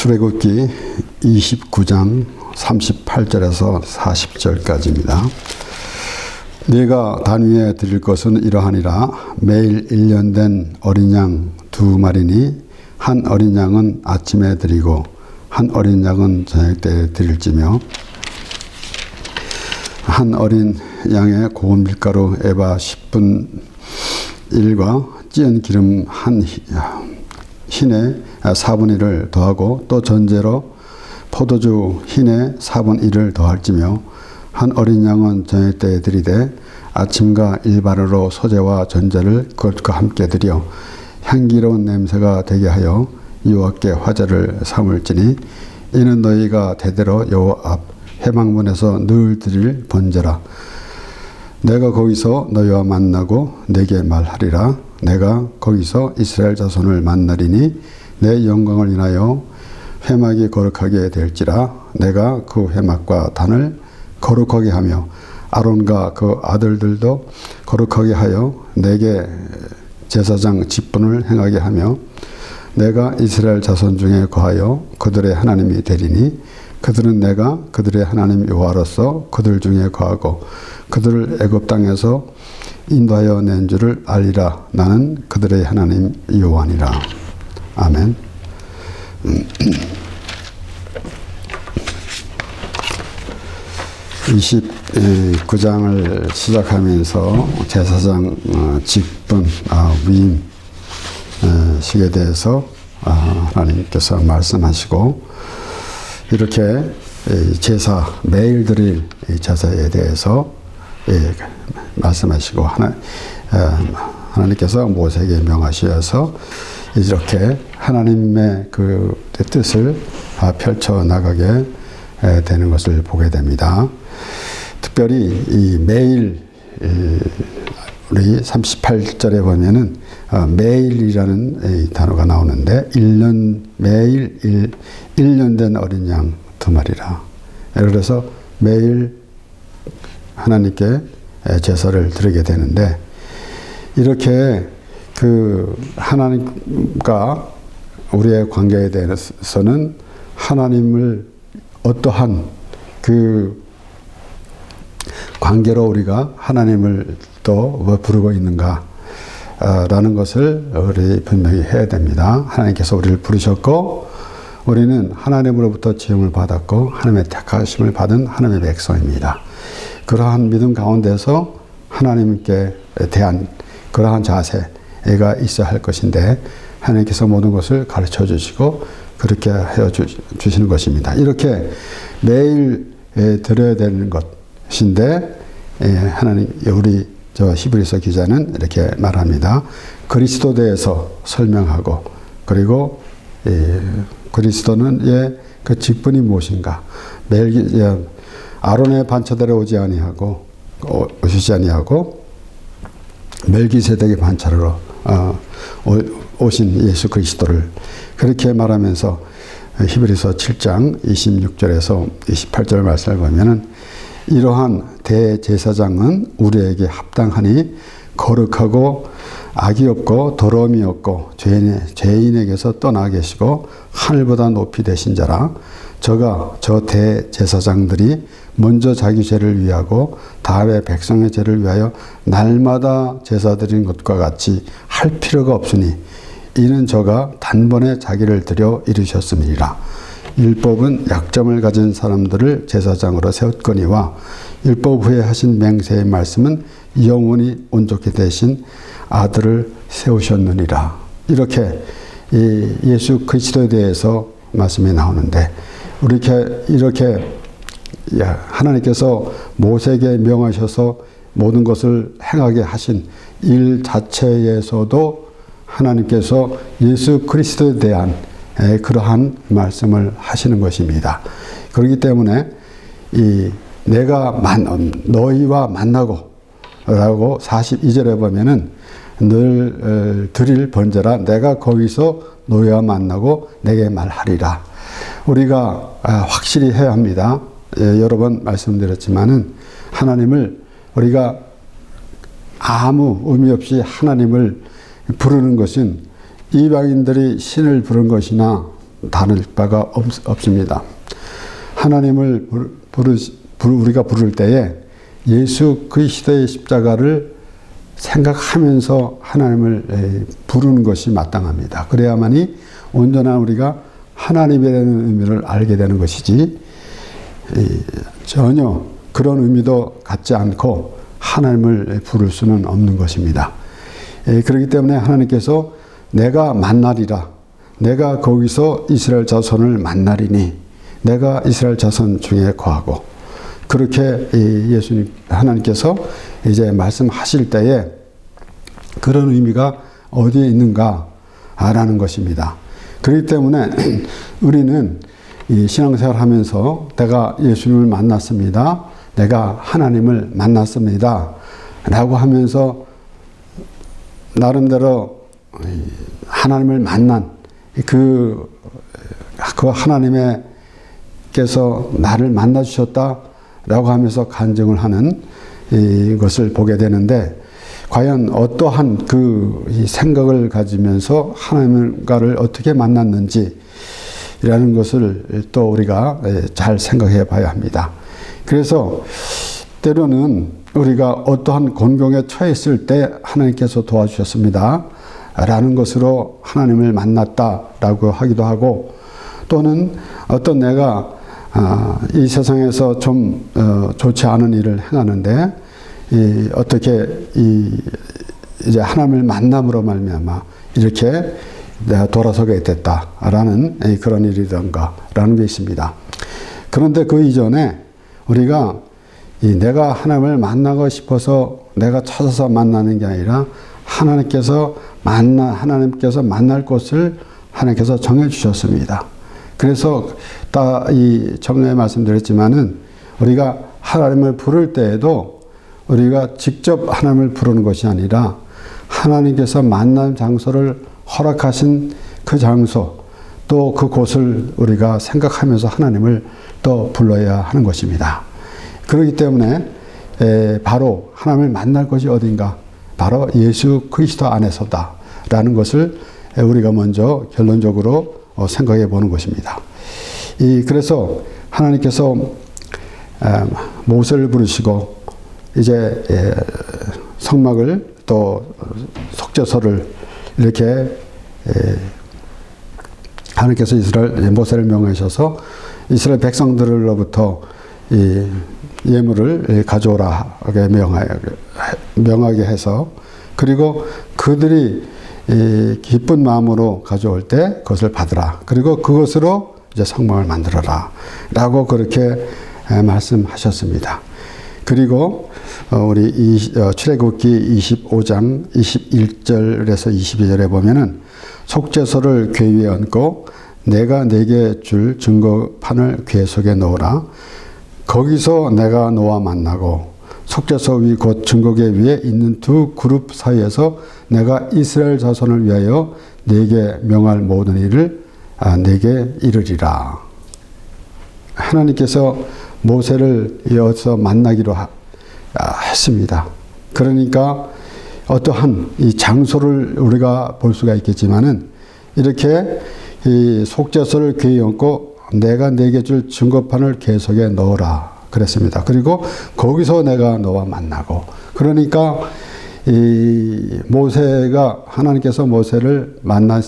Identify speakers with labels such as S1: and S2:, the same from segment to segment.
S1: 출애굽기 29장 38절에서 40절까지입니다. 네가 단 위에 드릴 것은 이러하니라. 매일 1년 된 어린 양 2마리니 한 어린 양은 아침에 드리고 한 어린 양은 저녁 때에 드릴지며 한 어린 양의 고운 밀가루 에바 10분 1과 찌은 기름 한 흰에 4분 1을 더하고 또 전제로 포도주 흰에 4분 1을 더할지며 한 어린 양은 저녁 때에 드리되 아침과 일바르로 소제와 전제를 그것과 함께 드려 향기로운 냄새가 되게 하여 여호와께 화제를 삼을지니 이는 너희가 대대로 여호와 앞 회막문에서 늘 드릴 번제라. 내가 거기서 너희와 만나고 내게 말하리라. 내가 거기서 이스라엘 자손을 만나리니 내 영광을 인하여 회막이 거룩하게 될지라. 내가 그 회막과 단을 거룩하게 하며 아론과 그 아들들도 거룩하게 하여 내게 제사장 직분을 행하게 하며 내가 이스라엘 자손 중에 거하여 그들의 하나님이 되리니 그들은 내가 그들의 하나님 여호와로서 그들 중에 거하고 그들을 애굽 땅에서 인도하여 낸 줄을 알리라. 나는 그들의 하나님 여호와니라. 아멘. 29장을 시작하면서 제사장 직분, 위임 식에 대해서 하나님께서 말씀하시고 이렇게 제사, 매일 드릴 제사에 대해서 말씀하시고 하나님께서 모세에게 명하셔서 이렇게 하나님의 그 뜻을 펼쳐 나가게 되는 것을 보게 됩니다. 특별히 이 매일 우리 38절에 보면은 매일이라는 단어가 나오는데 1년 매일 1년 된 어린 양 2마리라. 그래서 매일 하나님께 제사를 드리게 되는데 이렇게 그 하나님과 우리의 관계에 대해서는 하나님을 어떠한 그 관계로 우리가 하나님을 또 부르고 있는가 라는 것을 우리 분명히 해야 됩니다. 하나님께서 우리를 부르셨고 우리는 하나님으로부터 지음을 받았고 하나님의 택하심을 받은 하나님의 백성입니다. 그러한 믿음 가운데서 하나님께 대한 그러한 자세가 있어야 할 것인데 하나님께서 모든 것을 가르쳐 주시고 그렇게 해 주시는 것입니다. 이렇게 매일 드려야 되는 것인데 하나님 우리 히브리서 기자는 이렇게 말합니다. 그리스도에 대해서 설명하고 그리고 그리스도는 그 직분이 무엇인가? 매일 아론의 반차대로 오시지 아니하고 멜기세덱의 반차로 오신 예수 그리스도를 그렇게 말하면서 히브리서 7장 26절에서 28절 말씀을 보면은 이러한 대제사장은 우리에게 합당하니 거룩하고 악이 없고 더러움이 없고 죄인에게서 떠나 계시고 하늘보다 높이 되신 자라. 저가 저 대제사장들이 먼저 자기 죄를 위하고 다음에 백성의 죄를 위하여 날마다 제사 드린 것과 같이 할 필요가 없으니 이는 저가 단번에 자기를 드려 이루셨음이니라. 율법은 약점을 가진 사람들을 제사장으로 세웠거니와 율법 후에 하신 맹세의 말씀은 영원히 온전케 되신 아들을 세우셨느니라. 이렇게 예수 그리스도에 대해서 말씀이 나오는데 이렇게 하나님께서 모세에게 명하셔서 모든 것을 행하게 하신 일 자체에서도 하나님께서 예수 그리스도에 대한 그러한 말씀을 하시는 것입니다. 그렇기 때문에 내가 너희와 만나고 라고 42절에 보면은 늘 드릴 번제라. 내가 거기서 너희와 만나고 내게 말하리라. 우리가 확실히 해야 합니다. 여러 번 말씀드렸지만은 하나님을 우리가 아무 의미 없이 하나님을 부르는 것은 이방인들이 신을 부른 것이나 다를 바가 없습니다. 하나님을 우리가 부를 때에 예수 그리스도의 십자가를 생각하면서 하나님을 부르는 것이 마땅합니다. 그래야만이 온전한 우리가 하나님이라는 의미를 알게 되는 것이지, 전혀 그런 의미도 갖지 않고 하나님을 부를 수는 없는 것입니다. 그렇기 때문에 하나님께서 내가 만나리라, 내가 거기서 이스라엘 자손을 만나리니 내가 이스라엘 자손 중에 거하고, 그렇게 예수님 하나님께서 이제 말씀하실 때에 그런 의미가 어디에 있는가라는 것입니다. 그렇기 때문에 우리는 이 신앙생활 하면서 내가 예수님을 만났습니다, 내가 하나님을 만났습니다 라고 하면서 나름대로 하나님을 만난 그 하나님께서 나를 만나 주셨다라고 하면서 간증을 하는 이것을 보게 되는데, 과연 어떠한 그 생각을 가지면서 하나님과를 어떻게 만났는지라는 것을 또 우리가 잘 생각해 봐야 합니다. 그래서 때로는 우리가 어떠한 곤경에 처했을 때 하나님께서 도와주셨습니다 라는 것으로 하나님을 만났다라고 하기도 하고, 또는 어떤 내가 이 세상에서 좀 좋지 않은 일을 행하는데 어떻게 이제 하나님을 만남으로 말미암아 이렇게 내가 돌아서게 됐다라는 그런 일이던가라는 게 있습니다. 그런데 그 이전에 우리가 내가 하나님을 만나고 싶어서 내가 찾아서 만나는 게 아니라 하나님께서 만날 곳을 하나님께서 정해 주셨습니다. 그래서 전에 말씀드렸지만은 우리가 하나님을 부를 때에도 우리가 직접 하나님을 부르는 것이 아니라 하나님께서 만난 장소를 허락하신 그 장소, 또 그 곳을 우리가 생각하면서 하나님을 또 불러야 하는 것입니다. 그렇기 때문에 바로 하나님을 만날 곳이 어딘가, 바로 예수 그리스도 안에서다라는 것을 우리가 먼저 결론적으로 생각해 보는 것입니다. 그래서 하나님께서 모세를 부르시고 이제 성막을 또 속죄소를 이렇게 하나님께서 모세를 명하셔서 이스라엘 백성들로부터 이 예물을 가져오라게 명하게 해서, 그리고 그들이 기쁜 마음으로 가져올 때 그것을 받으라, 그리고 그것으로 이제 성막을 만들어라 라고 그렇게 말씀하셨습니다. 그리고 우리 출애굽기 25장 21절에서 22절에 보면은 속죄소를 궤 위에 얹고 내가 네게 줄 증거판을 궤 속에 넣으라. 거기서 내가 너와 만나고 속죄소 위 곧 증거궤 위에 있는 두 그룹 사이에서 내가 이스라엘 자손을 위하여 네게 명할 모든 일을 네게 이르리라. 하나님께서 모세를 여기서 만나기로 했습니다. 그러니까 어떠한 이 장소를 우리가 볼 수가 있겠지만은 이렇게 이 속죄소를 궤에 얹고 내가 네게 줄 증거판을 궤 속에 넣어라 그랬습니다. 그리고 거기서 내가 너와 만나고, 그러니까 이 모세가 하나님께서 모세를 만나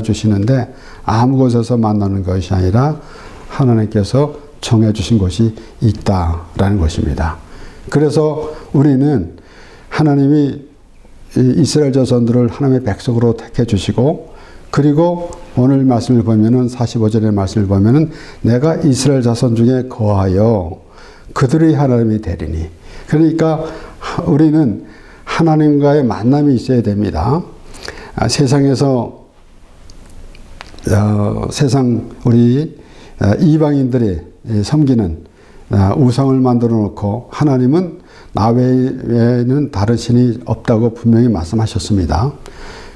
S1: 주시는데 아무 곳에서 만나는 것이 아니라 하나님께서 정해 주신 곳이 있다라는 것입니다. 그래서 우리는 하나님이 이스라엘 자손들을 하나님의 백성으로 택해 주시고, 그리고 오늘 말씀을 보면은 45절의 말씀을 보면은 내가 이스라엘 자손 중에 거하여 그들의 하나님이 되리니, 그러니까 우리는 하나님과의 만남이 있어야 됩니다. 세상에서 세상 우리 이방인들이 섬기는 우상을 만들어 놓고 하나님은 나 외에는 다른 신이 없다고 분명히 말씀하셨습니다.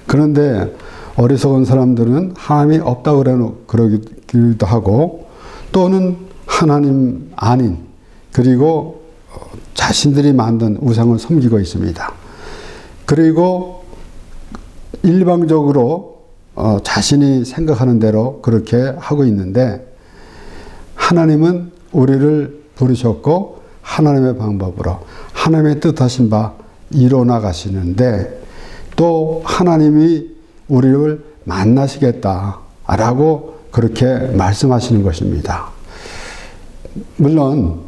S1: 그런데 어리석은 사람들은 하나님이 없다고 그러기도 하고, 또는 하나님 아닌, 그리고 자신들이 만든 우상을 섬기고 있습니다. 그리고 일방적으로 자신이 생각하는 대로 그렇게 하고 있는데, 하나님은 우리를 부르셨고 하나님의 방법으로 하나님의 뜻하신 바 이뤄 나가시는데, 또 하나님이 우리를 만나시겠다라고 그렇게 말씀하시는 것입니다. 물론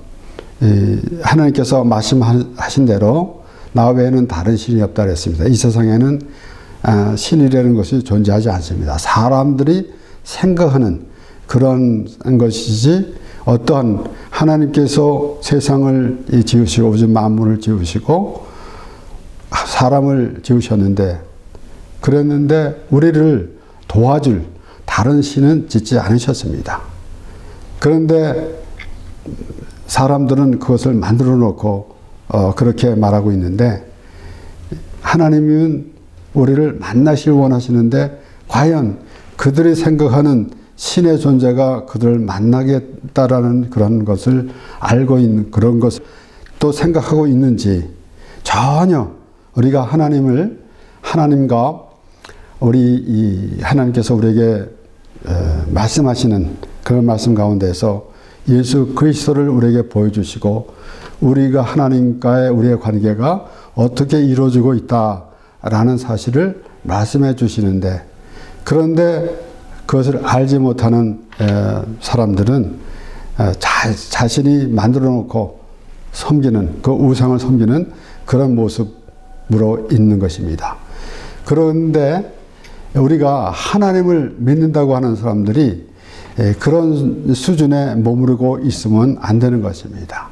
S1: 하나님께서 말씀하신 대로 나 외에는 다른 신이 없다 그랬습니다. 이 세상에는 신이라는 것이 존재하지 않습니다. 사람들이 생각하는 그런 것이지, 어떠한 하나님께서 세상을 지으시고 우주 만물을 지으시고 사람을 지으셨는데, 그랬는데 우리를 도와줄 다른 신은 짓지 않으셨습니다. 그런데 사람들은 그것을 만들어 놓고 그렇게 말하고 있는데, 하나님은 우리를 만나시길 원하시는데, 과연 그들이 생각하는 신의 존재가 그들을 만나겠다라는 그런 것을 알고 있는, 그런 것을 또 생각하고 있는지, 전혀 우리가 하나님과 우리 하나님께서 우리에게 말씀하시는 그런 말씀 가운데서 예수 그리스도를 우리에게 보여주시고, 우리가 하나님과의 우리의 관계가 어떻게 이루어지고 있다라는 사실을 말씀해 주시는데, 그런데 그것을 알지 못하는 사람들은 자신이 만들어 놓고 섬기는, 그 우상을 섬기는 그런 모습으로 있는 것입니다. 그런데 우리가 하나님을 믿는다고 하는 사람들이 그런 수준에 머무르고 있으면 안 되는 것입니다.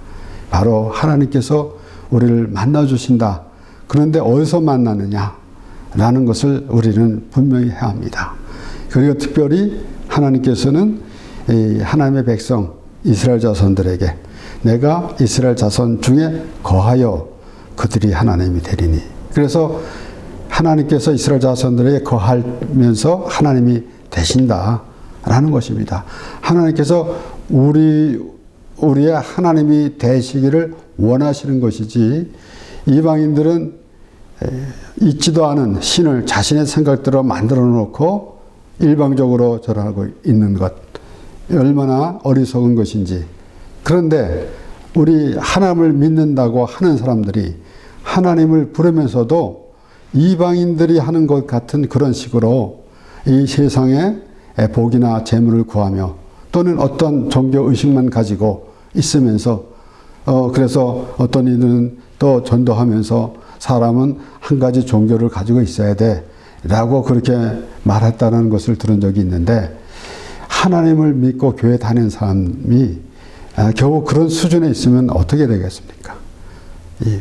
S1: 바로 하나님께서 우리를 만나주신다. 그런데 어디서 만나느냐라는 것을 우리는 분명히 해야 합니다. 그리고 특별히 하나님께서는 하나님의 백성 이스라엘 자손들에게 내가 이스라엘 자손 중에 거하여 그들이 하나님이 되리니, 그래서 하나님께서 이스라엘 자손들에게 거하면서 하나님이 되신다라는 것입니다. 하나님께서 우리의 하나님이 되시기를 원하시는 것이지, 이방인들은 있지도 않은 신을 자신의 생각대로 만들어 놓고 일방적으로 절하고 있는 것, 얼마나 어리석은 것인지. 그런데 우리 하나님을 믿는다고 하는 사람들이 하나님을 부르면서도 이방인들이 하는 것 같은 그런 식으로 이 세상에 복이나 재물을 구하며, 또는 어떤 종교 의식만 가지고 있으면서 그래서 어떤 이들은 또 전도하면서 사람은 한 가지 종교를 가지고 있어야 돼 라고 그렇게 말했다는 것을 들은 적이 있는데, 하나님을 믿고 교회 다니는 사람이 겨우 그런 수준에 있으면 어떻게 되겠습니까?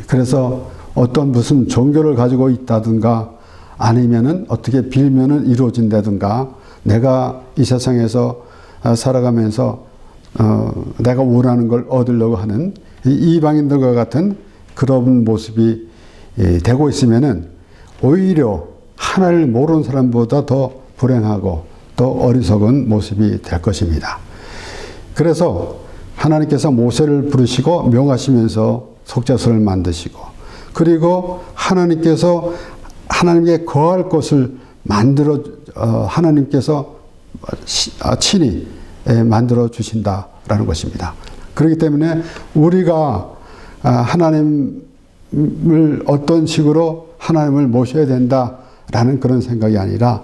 S1: 그래서 어떤 무슨 종교를 가지고 있다든가, 아니면은 어떻게 빌면은 이루어진다든가, 내가 이 세상에서 살아가면서 내가 원하는 걸 얻으려고 하는 이방인들과 같은 그런 모습이 되고 있으면은 오히려 하나님을 모르는 사람보다 더 불행하고 또 어리석은 모습이 될 것입니다. 그래서 하나님께서 모세를 부르시고 명하시면서 속죄소를 만드시고, 그리고 하나님께서 하나님께 거할 곳을 하나님께서 친히 만들어 주신다라는 것입니다. 그렇기 때문에 우리가 하나님을 어떤 식으로 하나님을 모셔야 된다라는 그런 생각이 아니라,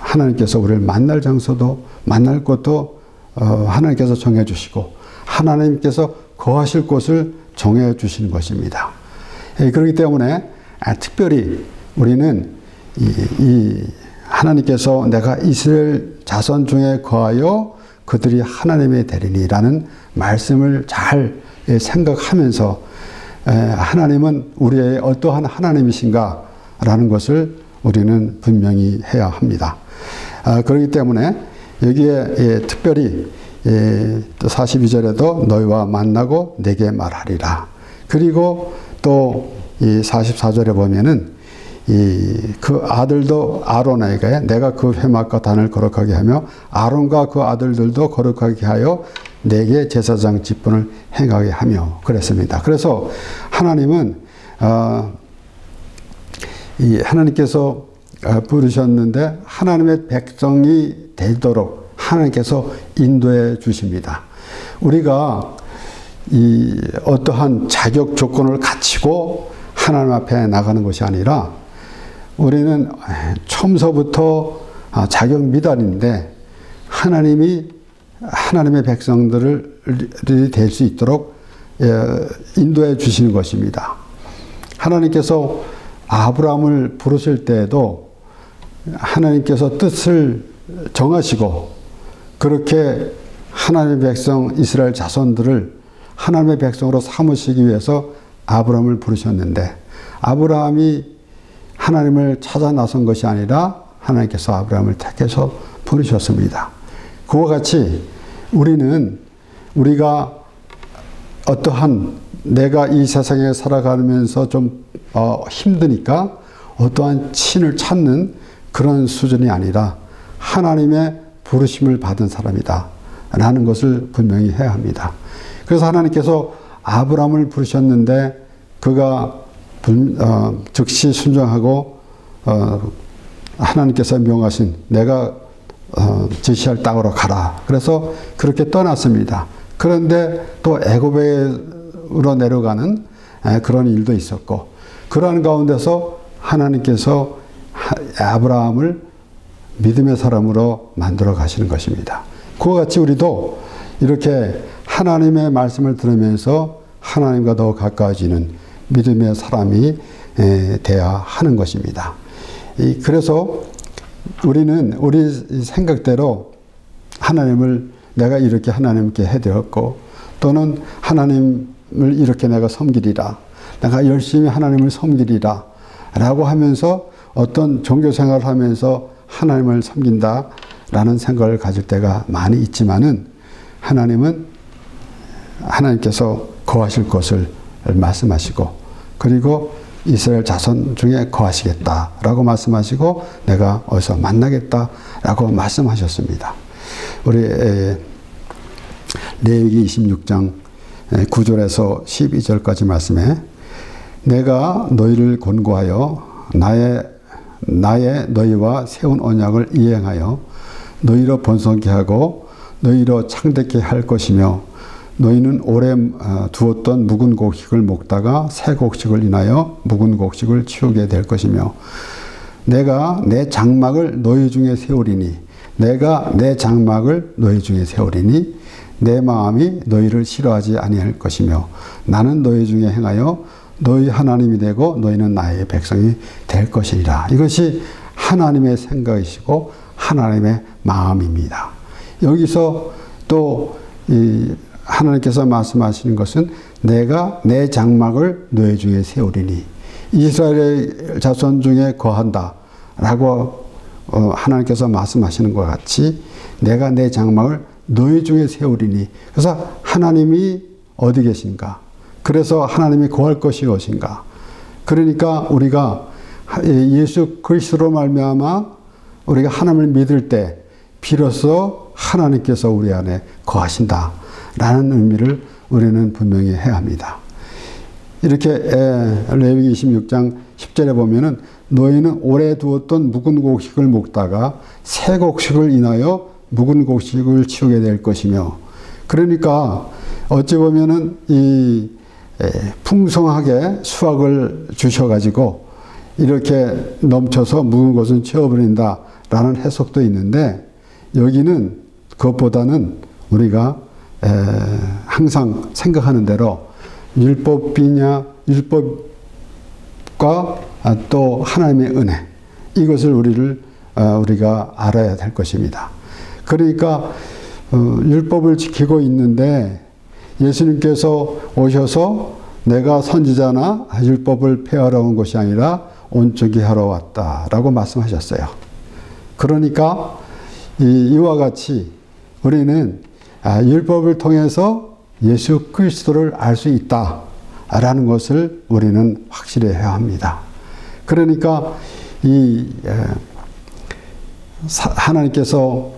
S1: 하나님께서 우리를 만날 장소도 만날 곳도 하나님께서 정해 주시고, 하나님께서 거하실 곳을 정해 주시는 것입니다. 그렇기 때문에 특별히 우리는 이 하나님께서 내가 이스라엘 자손 중에 거하여 그들이 하나님의 되리니라는 말씀을 잘 생각하면서, 하나님은 우리의 어떠한 하나님이신가라는 것을 우리는 분명히 해야 합니다. 그렇기 때문에 여기에 특별히 42절에도 너희와 만나고 내게 말하리라. 그리고 또 이 44절에 보면은 그 아들도 아론에게 내가 그 회막과 단을 거룩하게 하며 아론과 그 아들들도 거룩하게 하여 내게 제사장 직분을 행하게 하며 그랬습니다. 그래서 하나님은 하나님께서 부르셨는데 하나님의 백성이 되도록 하나님께서 인도해 주십니다. 우리가 이 어떠한 자격 조건을 갖추고 하나님 앞에 나가는 것이 아니라 우리는 처음서부터 자격 미달인데 하나님이 하나님의 백성들이 될 수 있도록 인도해 주시는 것입니다. 하나님께서 아브라함을 부르실 때에도 하나님께서 뜻을 정하시고 그렇게 하나님의 백성 이스라엘 자손들을 하나님의 백성으로 삼으시기 위해서 아브라함을 부르셨는데 아브라함이 하나님을 찾아 나선 것이 아니라 하나님께서 아브라함을 택해서 부르셨습니다. 그와 같이 우리가 어떠한 내가 이 세상에 살아가면서 좀 힘드니까 어떠한 친을 찾는 그런 수준이 아니라 하나님의 부르심을 받은 사람이다 라는 것을 분명히 해야 합니다. 그래서 하나님께서 아브라함을 부르셨는데 그가 즉시 순종하고 하나님께서 명하신 내가 지시할 땅으로 가라. 그래서 그렇게 떠났습니다. 그런데 또 애굽으로 내려가는 그런 일도 있었고 그러한 가운데서 하나님께서 아브라함을 믿음의 사람으로 만들어 가시는 것입니다. 그와 같이 우리도 이렇게 하나님의 말씀을 들으면서 하나님과 더 가까워지는 믿음의 사람이 돼야 하는 것입니다. 그래서 우리는 우리 생각대로 하나님을 내가 이렇게 하나님께 해드렸고 또는 하나님을 이렇게 내가 섬기리라 내가 열심히 하나님을 섬기리라 라고 하면서 어떤 종교 생활을 하면서 하나님을 섬긴다 라는 생각을 가질 때가 많이 있지만은 하나님께서 거하실 것을 말씀하시고 그리고 이스라엘 자손 중에 거하시겠다라고 말씀하시고 내가 어디서 만나겠다라고 말씀하셨습니다. 우리 레위기 26장 9절에서 12절까지 말씀에 내가 너희를 권고하여 나의 너희와 세운 언약을 이행하여 너희로 번성케 하고 너희로 창대케 할 것이며 너희는 오래 두었던 묵은 곡식을 먹다가 새 곡식을 인하여 묵은 곡식을 치우게 될 것이며 내가 내 장막을 너희 중에 세우리니 내 마음이 너희를 싫어하지 아니할 것이며 나는 너희 중에 행하여 너희 하나님이 되고 너희는 나의 백성이 될 것이니라. 이것이 하나님의 생각이시고 하나님의 마음입니다. 여기서 또 하나님께서 말씀하시는 것은 내가 내 장막을 너희 중에 세우리니 이스라엘의 자손 중에 거한다 라고 하나님께서 말씀하시는 것 같이 내가 내 장막을 너희 중에 세우리니 그래서 하나님이 어디 계신가 그래서 하나님이 거할 것이 무엇인가 그러니까 우리가 예수 그리스도로 말미암아 우리가 하나님을 믿을 때 비로소 하나님께서 우리 안에 거하신다 라는 의미를 우리는 분명히 해야 합니다. 이렇게 레위기 26장 10절에 보면은 너희는 오래 두었던 묵은 곡식을 먹다가 새 곡식을 인하여 묵은 곡식을 치우게 될 것이며 그러니까 어찌 보면은 이 풍성하게 수확을 주셔가지고 이렇게 넘쳐서 묵은 것은 치워버린다 라는 해석도 있는데 여기는 그것보다는 우리가 항상 생각하는 대로 율법과 또 하나님의 은혜 이것을 우리가 알아야 될 것입니다. 그러니까 율법을 지키고 있는데 예수님께서 오셔서 내가 선지자나 율법을 폐하러 온 것이 아니라 온전히 하러 왔다라고 말씀하셨어요. 그러니까 이와 같이 우리는 율법을 통해서 예수 그리스도를 알 수 있다라는 것을 우리는 확실히 해야 합니다. 그러니까 하나님께서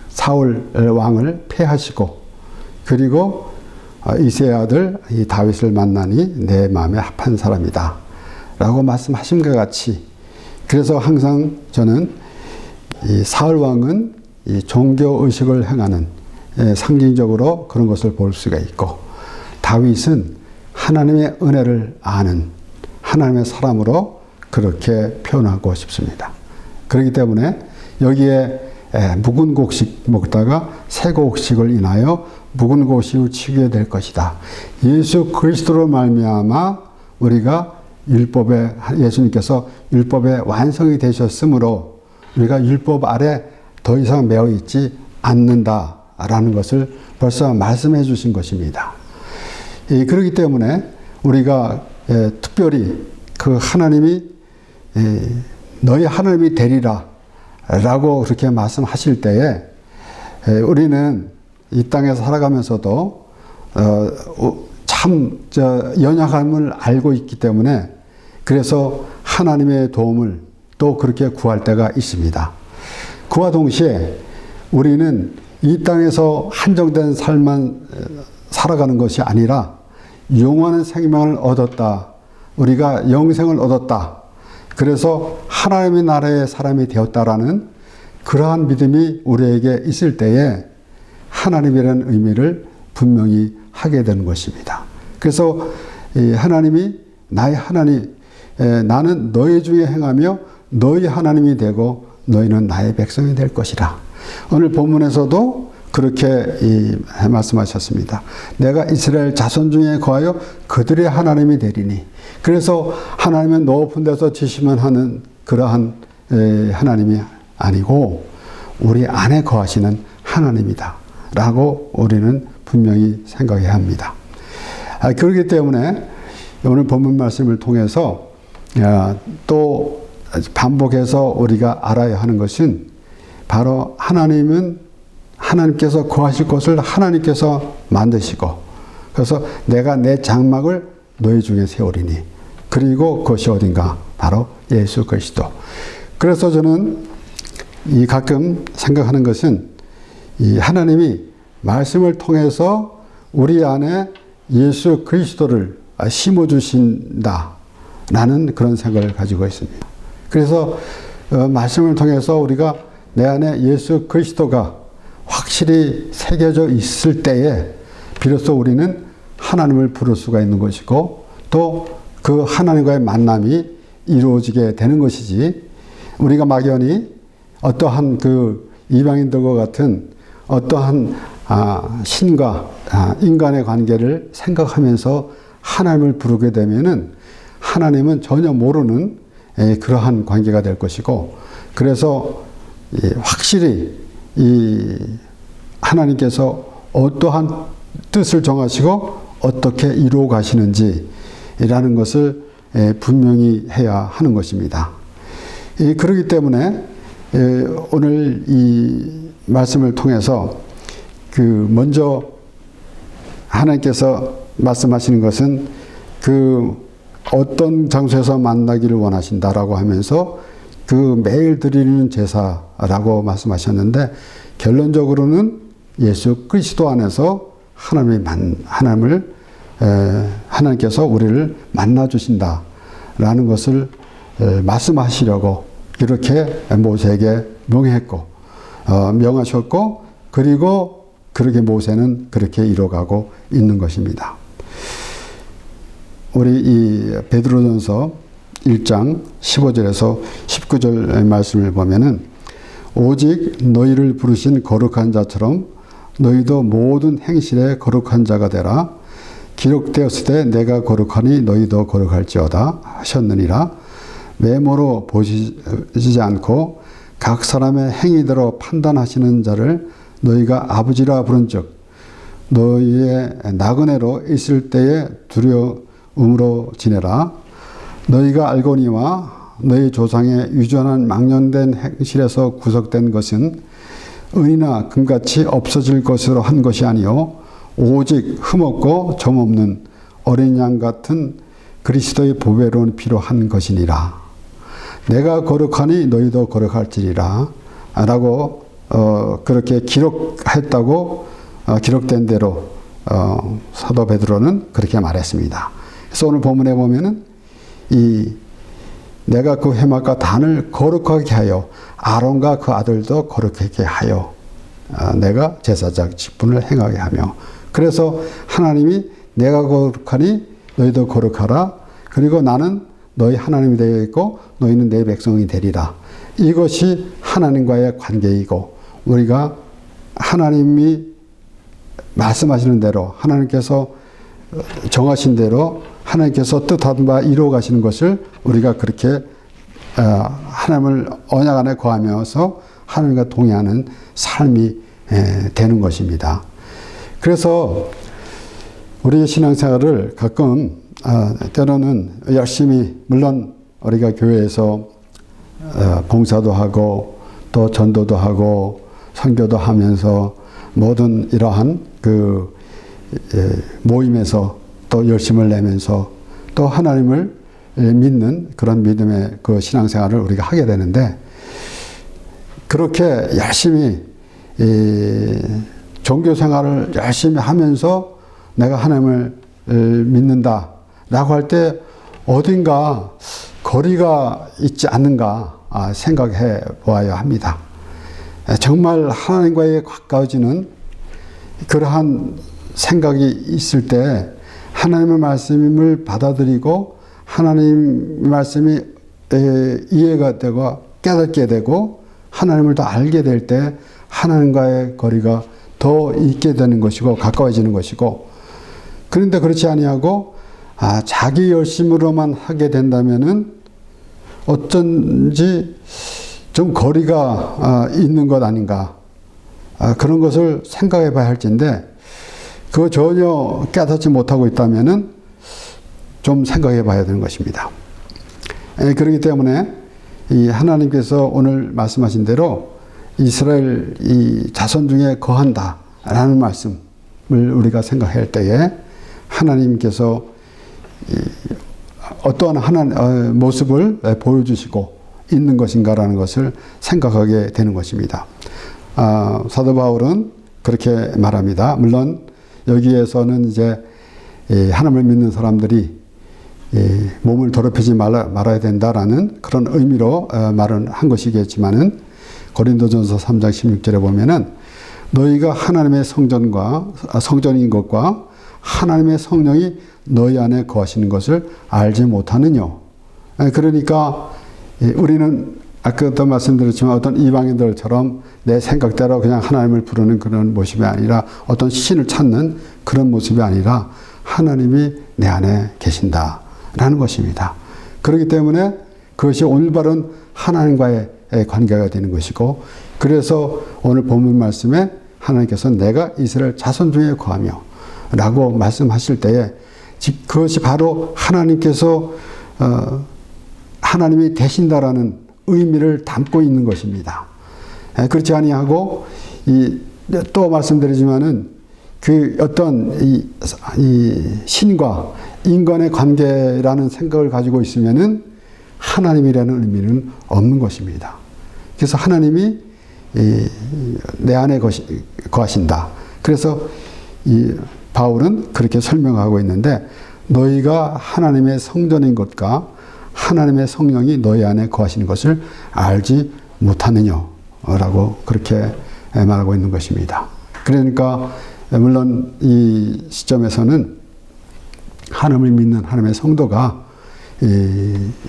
S1: 사울 왕을 폐하시고 그리고 이새의 아들 이 다윗을 만나니 내 마음에 합한 사람이다 라고 말씀하신 것 같이 그래서 항상 저는 이 사울왕은 이 종교의식을 행하는 상징적으로 그런 것을 볼 수가 있고, 다윗은 하나님의 은혜를 아는 하나님의 사람으로 그렇게 표현하고 싶습니다. 그렇기 때문에 여기에 묵은 곡식 먹다가 새 곡식을 인하여 묵은 곡식을 치게 될 것이다. 예수 그리스도로 말미암아 우리가 예수님께서 율법의 완성이 되셨으므로 우리가 율법 아래 더 이상 매어 있지 않는다라는 것을 벌써 말씀해 주신 것입니다. 그렇기 때문에 우리가 특별히 그 하나님이 너희 하나님이 되리라 라고 그렇게 말씀하실 때에 우리는 이 땅에서 살아가면서도 참 연약함을 알고 있기 때문에 그래서 하나님의 도움을 또 그렇게 구할 때가 있습니다. 그와 동시에 우리는 이 땅에서 한정된 삶만 살아가는 것이 아니라 영원한 생명을 얻었다. 우리가 영생을 얻었다. 그래서 하나님의 나라의 사람이 되었다라는 그러한 믿음이 우리에게 있을 때에 하나님이라는 의미를 분명히 하게 되는 것입니다. 그래서 하나님이 나의 하나님, 나는 너희 중에 행하며 너희 하나님이 되고 너희는 나의 백성이 될 것이라. 오늘 본문에서도 그렇게 말씀하셨습니다. 내가 이스라엘 자손 중에 거하여 그들의 하나님이 되리니. 그래서 하나님은 높은 데서 지시만 하는 그러한 하나님이 아니고 우리 안에 거하시는 하나님이다 라고 우리는 분명히 생각해야 합니다. 그렇기 때문에 오늘 본문 말씀을 통해서 또 반복해서 우리가 알아야 하는 것은 바로 하나님께서 거하실 곳을 하나님께서 만드시고, 그래서 내가 내 장막을 너희 중에 세우리니, 그리고 그것이 어딘가 바로 예수 그리스도. 그래서 저는 가끔 생각하는 것은 이 하나님이 말씀을 통해서 우리 안에 예수 그리스도를 심어주신다 라는 그런 생각을 가지고 있습니다. 그래서 말씀을 통해서 우리가 내 안에 예수 그리스도가 확실히 새겨져 있을 때에 비로소 우리는 하나님을 부를 수가 있는 것이고 또 그 하나님과의 만남이 이루어지게 되는 것이지, 우리가 막연히 어떠한 그 이방인들과 같은 어떠한 신과 인간의 관계를 생각하면서 하나님을 부르게 되면은 하나님은 전혀 모르는 그러한 관계가 될 것이고, 그래서 확실히 이 하나님께서 어떠한 뜻을 정하시고 어떻게 이루어 가시는지라는 것을 분명히 해야 하는 것입니다. 그렇기 때문에 오늘 이 말씀을 통해서 먼저 하나님께서 말씀하시는 것은 어떤 장소에서 만나기를 원하신다라고 하면서 매일 드리는 제사라고 말씀하셨는데, 결론적으로는 예수 그리스도 안에서 하나님께서 우리를 만나 주신다라는 것을 말씀하시려고 이렇게 모세에게 명했고 명하셨고, 그리고 그렇게 모세는 그렇게 이뤄가고 있는 것입니다. 우리 이 베드로전서 1장 15절에서 19절 말씀을 보면은, 오직 너희를 부르신 거룩한 자처럼 너희도 모든 행실에 거룩한 자가 되라. 기록되었을 때 내가 거룩하니 너희도 거룩할지어다 하셨느니라. 외모로 보시지 않고 각 사람의 행위대로 판단하시는 자를 너희가 아버지라 부른즉 너희의 나그네로 있을 때에 두려움으로 지내라. 너희가 알거니와 너희 조상의 유전한 망령된 행실에서 구속된 것은 은이나 금같이 없어질 것으로 한 것이 아니요 오직 흠없고 점없는 어린 양 같은 그리스도의 보배로운 피로 한 것이니라. 내가 거룩하니 너희도 거룩할지리라 라고 그렇게 기록했다고 기록된 대로 사도 베드로는 그렇게 말했습니다. 그래서 오늘 본문에 보면은 내가 그 회막과 단을 거룩하게 하여 아론과 그 아들도 거룩하게 하여 내가 제사장 직분을 행하게 하며. 그래서 하나님이 내가 거룩하니 너희도 거룩하라. 그리고 나는 너희 하나님이 되어 있고 너희는 내 백성이 되리라. 이것이 하나님과의 관계이고, 우리가 하나님이 말씀하시는 대로, 하나님께서 정하신 대로 하나님께서 뜻하던 바 이루어 가시는 것을 우리가 그렇게 하나님을 언약 안에 거하면서 하나님과 동의하는 삶이 되는 것입니다. 그래서 우리의 신앙생활을 가끔 때로는 열심히, 물론 우리가 교회에서 봉사도 하고 또 전도도 하고 선교도 하면서 모든 이러한 그 모임에서 또 열심을 내면서 또 하나님을 믿는 그런 믿음의 그 신앙생활을 우리가 하게 되는데, 그렇게 열심히 종교생활을 열심히 하면서 내가 하나님을 믿는다라고 할 때 어딘가 거리가 있지 않는가 생각해 보아야 합니다. 정말 하나님과의 가까워지는 그러한 생각이 있을 때 하나님의 말씀을 받아들이고 하나님 말씀이 이해가 되고 깨닫게 되고 하나님을 더 알게 될 때 하나님과의 거리가 더 있게 되는 것이고 가까워지는 것이고, 그런데 그렇지 아니하고 자기 열심으로만 하게 된다면은 어쩐지 좀 거리가 있는 것 아닌가, 그런 것을 생각해 봐야 할진데, 그거 전혀 깨닫지 못하고 있다면은 좀 생각해 봐야 되는 것입니다. 그렇기 때문에 이 하나님께서 오늘 말씀하신 대로 이스라엘 이 자손 중에 거한다라는 말씀을 우리가 생각할 때에 하나님께서 어떠한 모습을 보여주시고 있는 것인가라는 것을 생각하게 되는 것입니다. 사도 바울은 그렇게 말합니다. 물론 여기에서는 이제 하나님을 믿는 사람들이 몸을 더럽히지 말아야 된다라는 그런 의미로 말은 한 것이겠지만은, 고린도전서 3장 16절에 보면은 너희가 하나님의 성전인 것과 하나님의 성령이 너희 안에 거하시는 것을 알지 못하느냐. 그러니까 우리는 아까도 말씀드렸지만 어떤 이방인들처럼 내 생각대로 그냥 하나님을 부르는 그런 모습이 아니라, 어떤 신을 찾는 그런 모습이 아니라 하나님이 내 안에 계신다라는 것입니다. 그렇기 때문에 그것이 올바른 하나님과의 관계가 되는 것이고, 그래서 오늘 본문 말씀에 하나님께서 내가 이스라엘 자손 중에 거하며 라고 말씀하실 때에 그것이 바로 하나님께서 하나님이 되신다라는 의미를 담고 있는 것입니다. 그렇지 아니하고 또 말씀드리지만은 그 어떤 이 신과 인간의 관계라는 생각을 가지고 있으면은 하나님이라는 의미는 없는 것입니다. 그래서 하나님이 내 안에 거하신다. 그래서 이 바울은 그렇게 설명하고 있는데, 너희가 하나님의 성전인 것과 하나님의 성령이 너희 안에 거하시는 것을 알지 못하느냐라고 그렇게 말하고 있는 것입니다. 그러니까 물론 이 시점에서는 하나님을 믿는 하나님의 성도가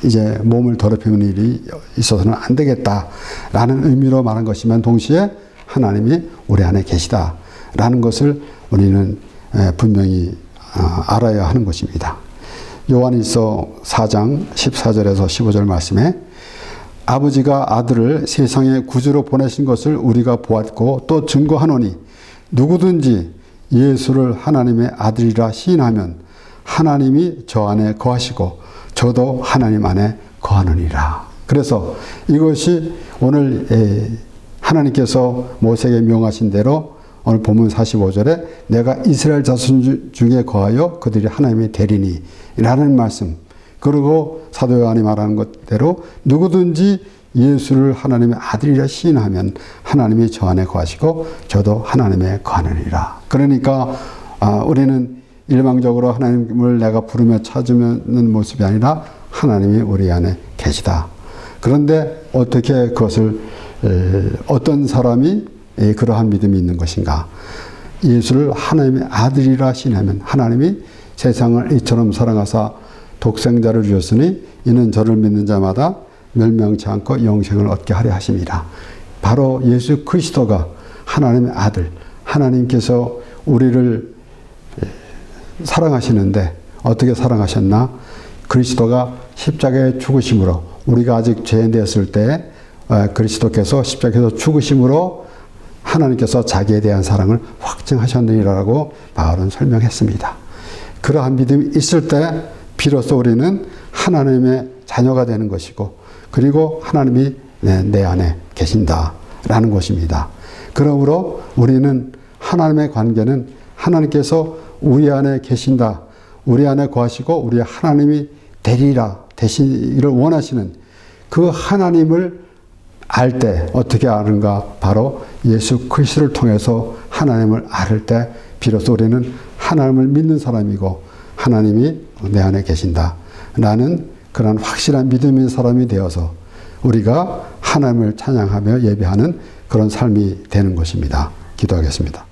S1: 이제 몸을 더럽히는 일이 있어서는 안 되겠다라는 의미로 말한 것이면, 동시에 하나님이 우리 안에 계시다라는 것을 우리는 분명히 알아야 하는 것입니다. 요한일서 4장 14절에서 15절 말씀에 아버지가 아들을 세상의 구주로 보내신 것을 우리가 보았고 또 증거하노니 누구든지 예수를 하나님의 아들이라 시인하면 하나님이 저 안에 거하시고 저도 하나님 안에 거하느니라. 그래서 이것이 오늘 하나님께서 모세에게 명하신 대로 오늘 본문 45절에 내가 이스라엘 자손 중에 거하여 그들이 하나님의 되리니 라는 말씀, 그리고 사도 요한이 말하는 것대로 누구든지 예수를 하나님의 아들이라 시인하면 하나님이 저 안에 거하시고 저도 하나님의 거하느니라. 그러니까 우리는 일방적으로 하나님을 내가 부르며 찾으는 모습이 아니라 하나님이 우리 안에 계시다. 그런데 어떻게 그것을 어떤 사람이 그러한 믿음이 있는 것인가? 예수를 하나님의 아들이라 신하면 하나님이 세상을 이처럼 사랑하사 독생자를 주셨으니 이는 저를 믿는 자마다 멸망치 않고 영생을 얻게 하려 하심이라. 바로 예수 그리스도가 하나님의 아들, 하나님께서 우리를 사랑하시는데 어떻게 사랑하셨나? 그리스도가 십자가에 죽으심으로, 우리가 아직 죄인 되었을 때 그리스도께서 십자가에서 죽으심으로 하나님께서 자기에 대한 사랑을 확증하셨느니라고 바울은 설명했습니다. 그러한 믿음이 있을 때 비로소 우리는 하나님의 자녀가 되는 것이고, 그리고 하나님이 내 안에 계신다라는 것입니다. 그러므로 우리는 하나님의 관계는 하나님께서 우리 안에 계신다, 우리 안에 거하시고 우리 하나님이 되시기를 원하시는 그 하나님을 알 때 어떻게 아는가? 바로 예수 그리스도를 통해서 하나님을 알 때 비로소 우리는 하나님을 믿는 사람이고 하나님이 내 안에 계신다 라는 그런 확실한 믿음의 사람이 되어서 우리가 하나님을 찬양하며 예배하는 그런 삶이 되는 것입니다. 기도하겠습니다.